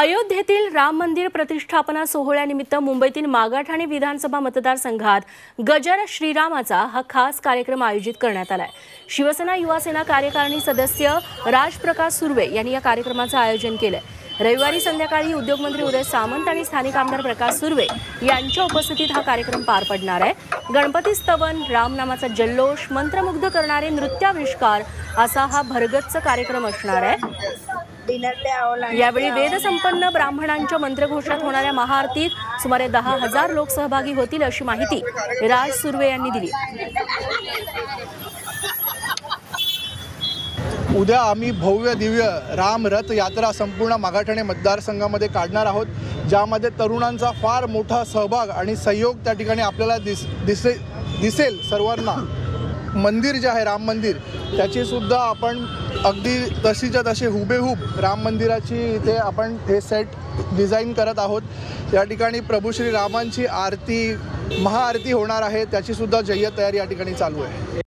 अयोध्येतील राम मंदिर प्रतिष्ठापना सोहळ्यानिमित्त मुंबईतील मागाठाणे विधानसभा मतदारसंघात गजर श्रीरामाचा हा खास कार्यक्रम आयोजित करण्यात आलाय। शिवसेना युवा सेना कार्यकारिणी सदस्य राजप्रकाश सुर्वे यांनी या कार्यक्रमाचे आयोजन केलंय। रविवारी संध्याकाळी उद्योगमंत्री उदय सामंत आणि स्थानिक आमदार प्रकाश सुर्वे यांच्या उपस्थितीत हा कार्यक्रम पार पडणार आहे। गणपती स्तवन, रामनामाचा जल्लोष, मंत्रमुग्ध करणारे नृत्याविष्कार असा हा भरगच्च कार्यक्रम असणार आहे। यावेळी वेदसंपन्न ब्राह्मणांच्या मंत्रघोषात होणाऱ्या महाआरतीत सुमारे 10,000 लोक सहभागी होतील अशी माहिती राज सुर्वे यांनी दिली। उद्या आम्ही भव्य दिव्य राम रथ यात्रा संपूर्ण मागाठाणे मतदारसंघामध्ये काढणार आहोत, ज्यामध्ये तरुणांचा फार मोठा सहभाग आणि सहयोग त्या ठिकाणी आपल्याला दिसेल सर्वांना। मंदिर जे आहे राम मंदिर त्याची सुद्धा आपण अगदी तशीच्या तशी हुबेहूब राम मंदिराची इथे आपण हे सेट डिझाईन करत आहोत। या ठिकाणी प्रभू श्री रामांची आरती महाआरती होणार आहे, त्याची सुद्धा जय्यत तयारी या ठिकाणी चालू आहे।